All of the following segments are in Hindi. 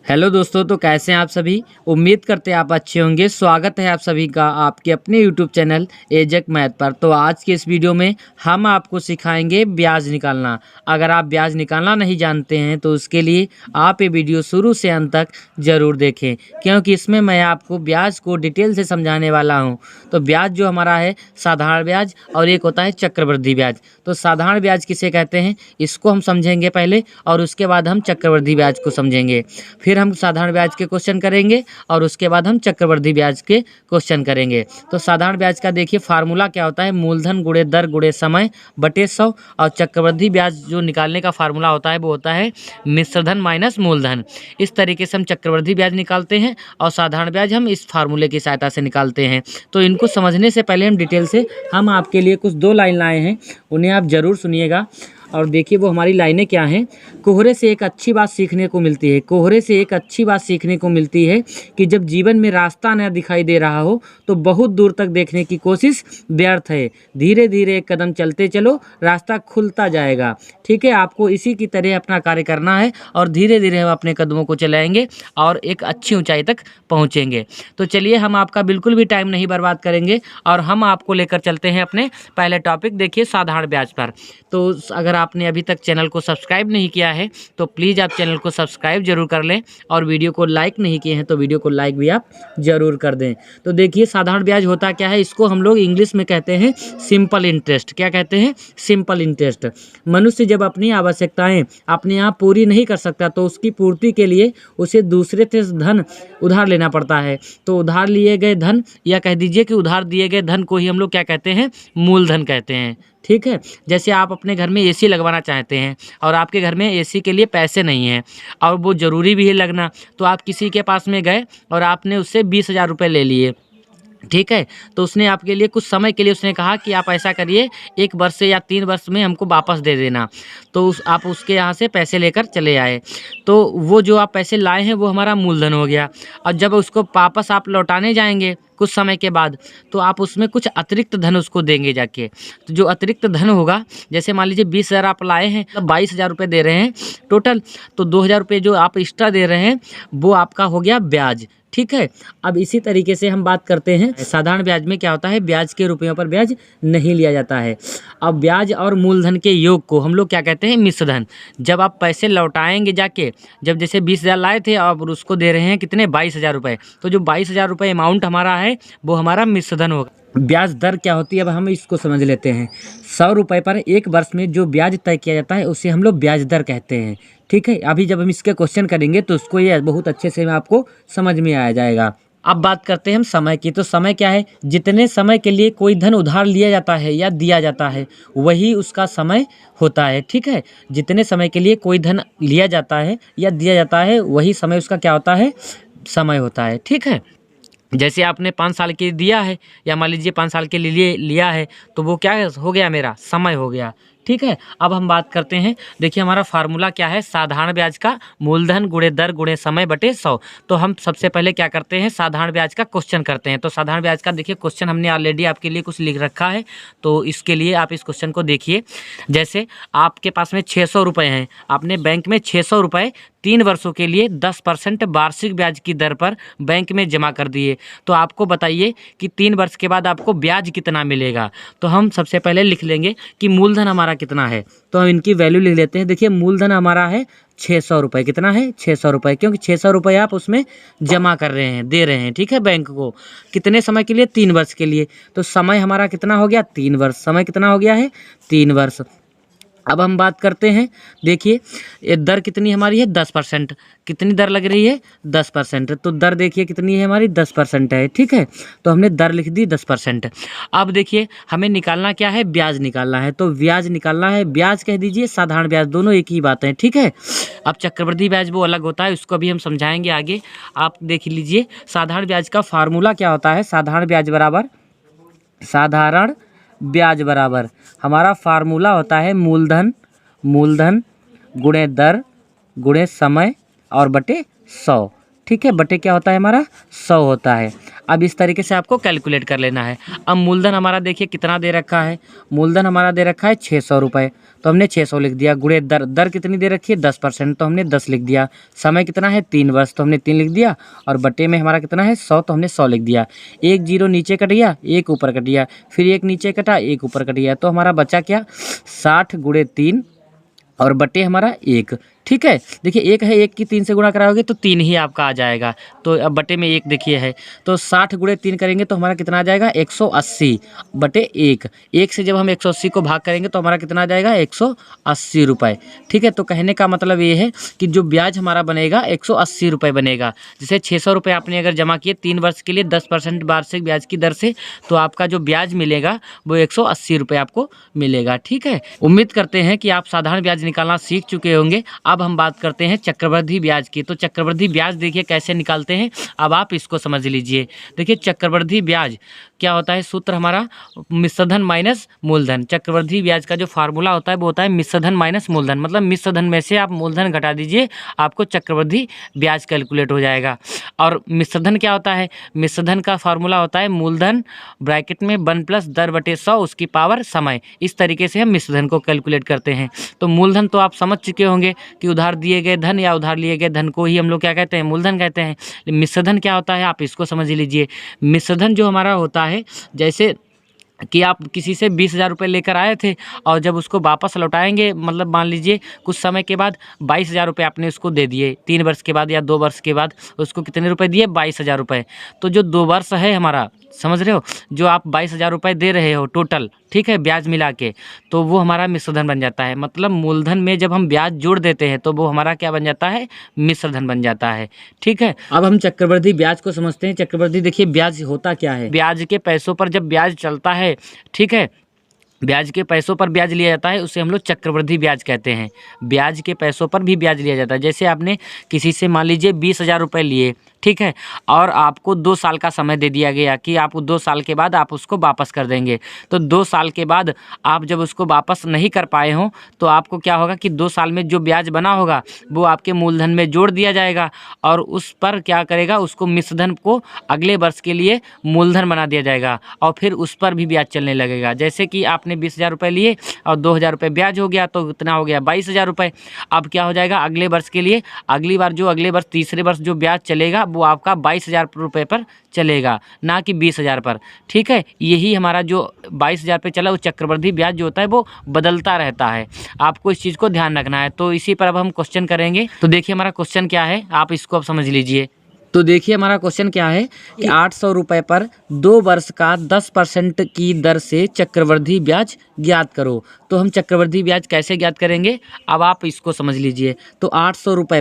हेलो दोस्तों, तो कैसे हैं आप सभी। उम्मीद करते हैं आप अच्छे होंगे। स्वागत है आप सभी का आपके अपने यूट्यूब चैनल एजेक मैथ पर। तो आज के इस वीडियो में हम आपको सिखाएंगे ब्याज निकालना। अगर आप ब्याज निकालना नहीं जानते हैं तो उसके लिए आप ये वीडियो शुरू से अंत तक ज़रूर देखें, क्योंकि इसमें मैं आपको ब्याज को डिटेल से समझाने वाला हूँ। तो ब्याज जो हमारा है साधारण ब्याज और एक होता है चक्रवृद्धि ब्याज। तो साधारण ब्याज किसे कहते हैं इसको हम समझेंगे पहले, और उसके बाद हम चक्रवृद्धि ब्याज को समझेंगे। फिर हम साधारण ब्याज के क्वेश्चन करेंगे और उसके बाद हम चक्रवृद्धि ब्याज के क्वेश्चन करेंगे। तो साधारण ब्याज का देखिए फार्मूला क्या होता है, मूलधन गुणे दर गुणे समय बटे 100। और चक्रवृद्धि ब्याज जो निकालने का फार्मूला होता है वो होता है मिश्रधन माइनस मूलधन। इस तरीके से हम चक्रवृद्धि ब्याज निकालते हैं और साधारण ब्याज हम इस फार्मूले की सहायता से निकालते हैं। तो इनको समझने से पहले हम डिटेल से हम आपके लिए कुछ 2 लाइन लाए हैं, उन्हें आप ज़रूर सुनिएगा। और देखिए वो हमारी लाइनें क्या हैं। कोहरे से एक अच्छी बात सीखने को मिलती है। कोहरे से एक अच्छी बात सीखने को मिलती है कि जब जीवन में रास्ता न दिखाई दे रहा हो तो बहुत दूर तक देखने की कोशिश व्यर्थ है। धीरे धीरे एक कदम चलते चलो, रास्ता खुलता जाएगा। ठीक है, आपको इसी की तरह अपना कार्य करना है और धीरे धीरे हम अपने कदमों को चलाएंगे और एक अच्छी ऊंचाई तक पहुंचेंगे। तो चलिए, हम आपका बिल्कुल भी टाइम नहीं बर्बाद करेंगे और हम आपको लेकर चलते हैं अपने पहले टॉपिक, देखिए साधारण ब्याज पर। तो अगर आपने अभी तक चैनल को सब्सक्राइब नहीं किया है तो प्लीज़ आप चैनल को सब्सक्राइब जरूर कर लें, और वीडियो को लाइक नहीं किए हैं तो वीडियो को लाइक भी आप जरूर कर दें। तो देखिए साधारण ब्याज होता क्या है, इसको हम लोग इंग्लिश में कहते हैं सिंपल इंटरेस्ट। क्या कहते हैं? Simple interest. मनुष्य जब अपनी आवश्यकताएं अपने आप पूरी नहीं कर सकता तो उसकी पूर्ति के लिए उसे दूसरे से धन उधार लेना पड़ता है। तो उधार लिए गए धन, या कह दीजिए कि उधार दिए गए धन को ही हम लोग क्या कहते हैं? मूलधन कहते हैं। ठीक है, जैसे आप अपने घर में एसी लगवाना चाहते हैं और आपके घर में एसी के लिए पैसे नहीं हैं और वो ज़रूरी भी है लगना, तो आप किसी के पास में गए और आपने उससे 20,000 रुपये ले लिए। ठीक है, तो उसने आपके लिए कुछ समय के लिए उसने कहा कि आप ऐसा करिए, 1 वर्ष से या 3 वर्ष में हमको वापस दे देना। तो आप उसके यहाँ से पैसे लेकर चले आए, तो वो जो आप पैसे लाए हैं वो हमारा मूलधन हो गया। और जब उसको वापस आप लौटाने जाएंगे कुछ समय के बाद, तो आप उसमें कुछ अतिरिक्त धन उसको देंगे जाके। तो जो अतिरिक्त धन होगा, जैसे मान लीजिए 20,000 आप लाए हैं, तो 22,000 रुपये दे रहे हैं टोटल, तो 2,000 रुपये जो आप एक्स्ट्रा दे रहे हैं वो आपका हो गया ब्याज। ठीक है, अब इसी तरीके से हम बात करते हैं साधारण ब्याज में क्या होता है। ब्याज के रुपयों पर ब्याज नहीं लिया जाता है। अब ब्याज और मूलधन के योग को हम लोग क्या कहते हैं? मिश्रधन। जब आप पैसे लौटाएंगे जाके, जब जैसे 20,000 लाए थे और उसको दे रहे हैं कितने? 22,000 रुपये, तो जो 22,000 रुपये अमाउंट हमारा है वो हमारा मिश्रधन होगा। ब्याज दर क्या होती है, अब हम इसको समझ लेते हैं। 100 रुपये पर 1 वर्ष में जो ब्याज तय किया जाता है उसे हम लोग ब्याज दर कहते हैं। ठीक है, अभी जब हम इसके क्वेश्चन करेंगे तो उसको ये बहुत अच्छे से आपको समझ में आ जाएगा। अब बात करते हैं हम समय की। तो समय क्या है? जितने समय के लिए कोई धन उधार लिया जाता है या दिया जाता है वही उसका समय होता है। ठीक है, जितने समय के लिए कोई धन लिया जाता है या दिया जाता है वही समय उसका क्या होता है? समय होता है। ठीक है, जैसे आपने 5 साल के दिया है या मान लीजिए 5 साल के लिए लिया है, तो वो क्या हो गया? मेरा समय हो गया। ठीक है, अब हम बात करते हैं, देखिए हमारा फार्मूला क्या है साधारण ब्याज का, मूलधन गुणे दर गुणे समय बटे 100। तो हम सबसे पहले क्या करते हैं? साधारण ब्याज का क्वेश्चन करते हैं। तो साधारण ब्याज का देखिए क्वेश्चन हमने ऑलरेडी आपके लिए कुछ लिख रखा है, तो इसके लिए आप इस क्वेश्चन को देखिए। जैसे आपके पास में 600 रुपये हैं, आपने बैंक में 600 रुपये 3 वर्षों के लिए 10% वार्षिक ब्याज की दर पर बैंक में जमा कर दिए। तो आपको बताइए कि 3 वर्ष के बाद आपको ब्याज कितना मिलेगा। तो हम सबसे पहले लिख लेंगे कि मूलधन हमारा कितना है, तो हम इनकी वैल्यू लिख लेते हैं। देखिए मूलधन हमारा है 600 रुपये। कितना है? 600 रुपये, क्योंकि 600 रुपये आप उसमें जमा कर रहे हैं, दे रहे हैं। ठीक है, बैंक को कितने समय के लिए? 3 वर्ष के लिए। तो समय हमारा कितना हो गया? 3 वर्ष। समय कितना हो गया है? 3 वर्ष। अब हम बात करते हैं, देखिए ये दर कितनी हमारी है? 10%। कितनी दर लग रही है? 10%। तो दर देखिए कितनी है हमारी? 10% है। ठीक है, तो हमने दर लिख दी 10%। अब देखिए हमें निकालना क्या है? ब्याज निकालना है। तो ब्याज निकालना है, ब्याज कह दीजिए साधारण ब्याज, दोनों एक ही बात है। ठीक है, अब चक्रवृद्धि ब्याज वो अलग होता है, उसको भी हम समझाएंगे आगे। आप देख लीजिए साधारण ब्याज का फार्मूला क्या होता है। साधारण ब्याज बराबर हमारा फार्मूला होता है मूलधन गुणे दर गुणे समय और बटे 100। ठीक है, बटे क्या होता है हमारा 100 होता है। अब इस तरीके से आपको कैलकुलेट कर लेना है। अब मूलधन हमारा देखिए कितना दे रखा है, मूलधन हमारा दे रखा है 600 रुपये, तो हमने 600 लिख दिया। गुणे दर, दर कितनी दे रखी है 10%, तो हमने 10 लिख दिया। समय कितना है 3 वर्ष, तो हमने 3 लिख दिया। और बटे में हमारा कितना है 100, तो हमने 100 लिख दिया। एक जीरो नीचे कट गया, एक ऊपर कट गया, फिर एक नीचे कटा, एक ऊपर कट गया, तो हमारा बचा क्या 60 गुणे 3 और बटे हमारा 1। ठीक है, देखिए 1 है, 1 की 3 से गुणा कराओगे तो 3 ही आपका आ जाएगा। तो अब बटे में 1 देखिए है, तो 60 गुणे 3 करेंगे तो हमारा कितना आ जाएगा 180 बटे 1। 1 से जब हम 180 को भाग करेंगे तो हमारा कितना आ जाएगा 180 रुपये। ठीक है, तो कहने का मतलब ये है कि जो ब्याज हमारा बनेगा 180 रुपये बनेगा। जैसे 600 रुपये आपने अगर जमा किए 3 वर्ष के लिए 10% वार्षिक ब्याज की दर से, तो आपका जो ब्याज मिलेगा वो 180 रुपये आपको मिलेगा। ठीक है, उम्मीद करते हैं कि आप साधारण ब्याज निकालना सीख चुके होंगे। अब हम बात करते हैं चक्रवृद्धि ब्याज की। तो चक्रवृद्धि ब्याज देखिए कैसे निकालते हैं, अब आप इसको समझ लीजिए। देखिए चक्रवृद्धि ब्याज क्या होता है, सूत्र हमारा मिश्रधन माइनस मूलधन। चक्रवृद्धि ब्याज का जो फार्मूला होता है वो होता है मिश्रधन माइनस मूलधन, मतलब मिश्रधन में से आप मूलधन घटा दीजिए, आपको चक्रवृद्धि ब्याज कैलकुलेट हो जाएगा। और मिश्रधन क्या होता है, मिश्रधन का फार्मूला होता है मूलधन ब्रैकेट में 1 + दर बटे 100 उसकी पावर समय। इस तरीके से हम मिश्रधन को कैलकुलेट करते हैं। तो मूलधन तो आप समझ चुके होंगे कि उधार दिए गए धन या उधार लिए गए धन को ही हम लोग क्या कहते हैं, मूलधन कहते हैं। मिश्रधन क्या होता है आप इसको समझ लीजिए। मिश्रधन जो हमारा होता है, जैसे कि आप किसी से 20,000 रुपये लेकर आए थे और जब उसको वापस लौटाएंगे, मतलब मान लीजिए कुछ समय के बाद 22,000 रुपये आपने उसको दे दिए, 3 वर्ष के बाद या 2 वर्ष के बाद उसको कितने रुपए दिए 22,000 रुपये। तो जो 2 वर्ष है हमारा, समझ रहे हो, जो आप 22,000 रुपये दे रहे हो टोटल, ठीक है, ब्याज मिला के, तो वो हमारा मिश्रधन बन जाता है। मतलब मूलधन में जब हम ब्याज जोड़ देते हैं तो वो हमारा क्या बन जाता है, मिश्रधन बन जाता है। ठीक है, अब हम चक्रवृद्धि ब्याज को समझते हैं। चक्रवृद्धि देखिए ब्याज होता क्या है, ब्याज के पैसों पर जब ब्याज चलता है, ठीक है, ब्याज के पैसों पर ब्याज लिया जाता है, उसे हम लोग चक्रवृद्धि ब्याज कहते हैं। ब्याज के पैसों पर भी ब्याज लिया जाता है। जैसे आपने किसी से मान लीजिए 20,000 रुपये लिए, ठीक है, और आपको 2 साल का समय दे दिया गया कि आप 2 साल के बाद आप उसको वापस कर देंगे। तो 2 साल के बाद आप जब उसको वापस नहीं कर पाए हों तो आपको क्या होगा कि 2 साल में जो ब्याज बना होगा वो आपके मूलधन में जोड़ दिया जाएगा और उस पर क्या करेगा, उसको मिश्रधन को अगले वर्ष के लिए मूलधन बना दिया जाएगा और फिर उस पर भी ब्याज चलने लगेगा। जैसे कि आपने 20,000 रुपये लिए और 2,000 रुपये ब्याज हो गया, तो कितना हो गया 22,000 रुपये। अब क्या हो जाएगा अगले वर्ष के लिए, अगली बार जो अगले वर्ष तीसरे वर्ष जो ब्याज चलेगा वो आपका 22,000 रुपये पर चलेगा, ना कि 20,000 पर। ठीक है, यही हमारा जो 22,000 पे चला, वो चक्रवृद्धि ब्याज जो होता है वो बदलता रहता है। आपको इस चीज़ को ध्यान रखना है। तो इसी पर अब हम क्वेश्चन करेंगे। तो देखिए हमारा क्वेश्चन क्या है, आप इसको अब समझ लीजिए। तो देखिए हमारा क्वेश्चन क्या है कि 800 रुपये पर 2 वर्ष का 10% की दर से चक्रवृद्धि ब्याज ज्ञात करो। तो हम चक्रवृद्धि ब्याज कैसे ज्ञात करेंगे, अब आप इसको समझ लीजिए। तो 800 रुपये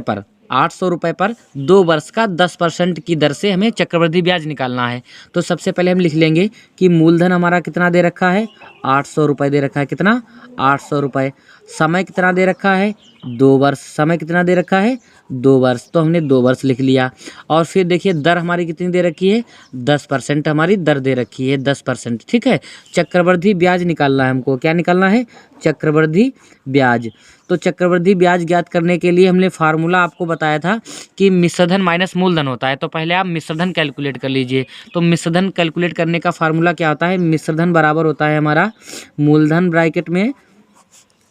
पर 2 वर्ष का 10% की दर से हमें चक्रवृद्धि ब्याज निकालना है। तो सबसे पहले हम लिख लेंगे कि मूलधन हमारा कितना दे रखा है 800 रुपये दे रखा है, कितना 800 रुपये। समय कितना दे रखा है 2 वर्ष, समय कितना दे रखा है 2 वर्ष, तो हमने 2 वर्ष लिख लिया। और फिर देखिए दर हमारी कितनी दे रखी है 10% हमारी दर दे रखी है 10%। ठीक है, चक्रवृद्धि ब्याज निकालना है हमको, क्या निकालना है चक्रवृद्धि ब्याज। तो चक्रवृद्धि ब्याज ज्ञात करने के लिए हमने फार्मूला आपको बताया था कि मिश्रधन माइनस मूलधन होता है। तो पहले आप मिश्रधन कैलकुलेट कर लीजिए। तो मिश्रधन कैलकुलेट करने का फार्मूला क्या होता है, मिश्रधन बराबर होता है हमारा मूलधन ब्रैकेट में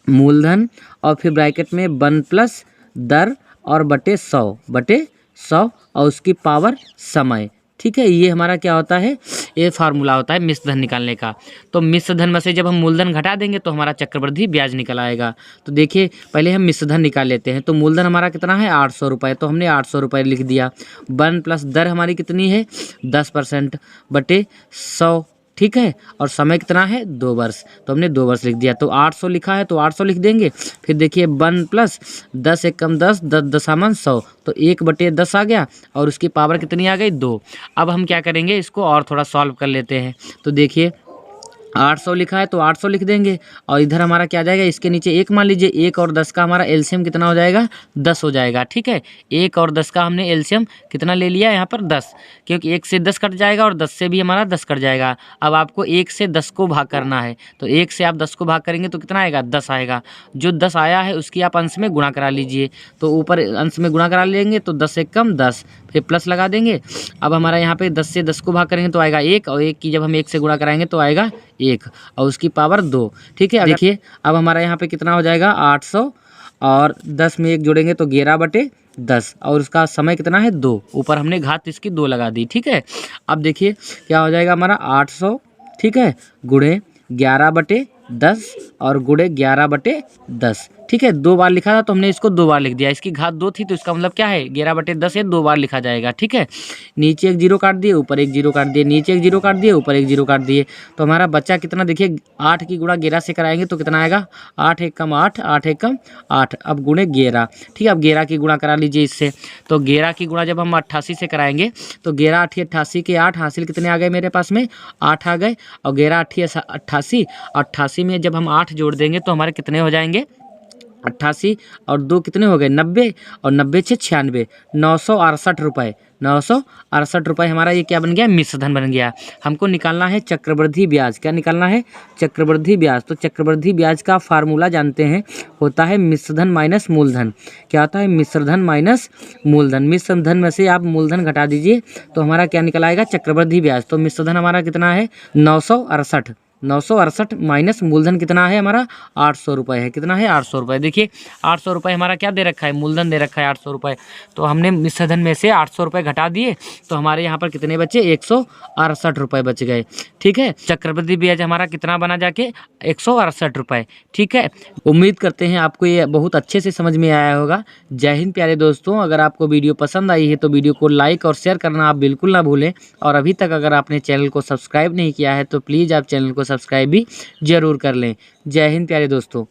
मूलधन और फिर ब्रैकेट में 1 + दर और बटे 100 और उसकी पावर समय। ठीक है, ये हमारा क्या होता है, ये फार्मूला होता है मिश्रधन निकालने का। तो मिश्रधन में से जब हम मूलधन घटा देंगे तो हमारा चक्रवृद्धि ब्याज निकल आएगा। तो देखिए पहले हम मिश्रधन निकाल लेते हैं। तो मूलधन हमारा कितना है 800 रुपये, तो हमने 800 रुपये लिख दिया। 1 + दर हमारी कितनी है 10% बटे 100, ठीक है, और समय कितना है 2 वर्ष, तो हमने 2 वर्ष लिख दिया। तो 800 लिखा है तो 800 लिख देंगे। फिर देखिए 1 + 10 × 10 10 दशामन 100, तो 1/10 आ गया और उसकी पावर कितनी आ गई 2। अब हम क्या करेंगे, इसको और थोड़ा सॉल्व कर लेते हैं। तो देखिए 800 लिखा है तो 800 लिख देंगे और इधर हमारा क्या आ जाएगा, इसके नीचे 1 मान लीजिए। 1 और 10 का हमारा एलसीएम कितना हो जाएगा 10 हो जाएगा। ठीक है, 1 और 10 का हमने एलसीएम कितना ले लिया यहाँ पर 10, क्योंकि 1 से 10 कट जाएगा और 10 से भी हमारा 10 कट जाएगा। अब आपको 1 से 10 को भाग करना है, तो 1 से आप 10 को भाग करेंगे तो कितना आएगा 10 आएगा। जो 10 आया है उसकी आप अंश में गुणा करा लीजिए। तो ऊपर अंश में गुणा करा लेंगे तो 10 × 10, फिर प्लस लगा देंगे। अब हमारा यहाँ पे 10 से 10 को भाग करेंगे तो आएगा 1, और 1 की जब हम 1 से गुणा कराएंगे तो आएगा 1 और उसकी पावर 2। ठीक है, देखिए अब हमारा यहाँ पे कितना हो जाएगा 800, और 10 में 1 जोड़ेंगे तो 11/10, और उसका समय कितना है 2, ऊपर हमने घात इसकी 2 लगा दी। ठीक है, अब देखिए क्या हो जाएगा हमारा 800, ठीक है, गुणे 11/10 और गुणे 11/10। ठीक है, 2 बार लिखा था तो हमने इसको 2 बार लिख दिया, इसकी घात 2 थी तो इसका मतलब क्या है 11/10 है, 2 बार लिखा जाएगा। ठीक है, नीचे एक जीरो काट दिए, ऊपर एक जीरो काट दिए, नीचे एक जीरो काट दिए, ऊपर एक जीरो काट दिए, तो हमारा बच्चा कितना देखिए 8 की गुणा 11 से कराएंगे तो कितना आएगा 8 एक कम 8, 8 एक कम 8, अब गुणे 11। ठीक है, अब 11 की गुणा करा लीजिए इससे, तो 11 की गुणा जब हम 88 से कराएंगे तो 11 8 88 के 8 हासिल कितने आ गए मेरे पास में 8 आ गए, और 11 8 88, 88 में जब हम 8 जोड़ देंगे तो हमारे कितने हो जाएंगे 88 और 2 कितने हो गए 90, और 90 से 96, 968 रुपये, 968 रुपये हमारा ये क्या बन गया मिश्र धन बन गया। हमको निकालना है चक्रवृद्धि ब्याज। क्या निकालना है चक्रवृद्धि ब्याज। तो चक्रवृद्धि ब्याज का फार्मूला जानते हैं, होता है मिश्र धन माइनस मूलधन। क्या होता है मिश्र धन माइनस मूलधन। मिश्र धन में से आप मूलधन घटा दीजिए तो हमारा क्या निकल आएगा चक्रवृद्धि ब्याज। तो मिश्र धन हमारा कितना है 968, 968 माइनस मूलधन कितना है हमारा 800 रुपये है। कितना है 800 रुपये। देखिए 800 रुपये हमारा क्या दे रखा है मूलधन दे रखा है 800 रुपये, तो हमने मिश्र धन में से 800 रुपये घटा दिए तो हमारे यहाँ पर कितने बचे 168 रुपये बच गए। ठीक है, चक्रवृद्धि ब्याज हमारा कितना बना जाके 168 रुपये। ठीक है, उम्मीद करते हैं आपको ये बहुत अच्छे से समझ में आया होगा। जय हिंद प्यारे दोस्तों, अगर आपको वीडियो पसंद आई है तो वीडियो को लाइक और शेयर करना आप बिल्कुल ना भूलें, और अभी तक अगर आपने चैनल को सब्सक्राइब नहीं किया है तो प्लीज़ आप चैनल को सब्सक्राइब भी जरूर कर लें। जय हिंद प्यारे दोस्तों।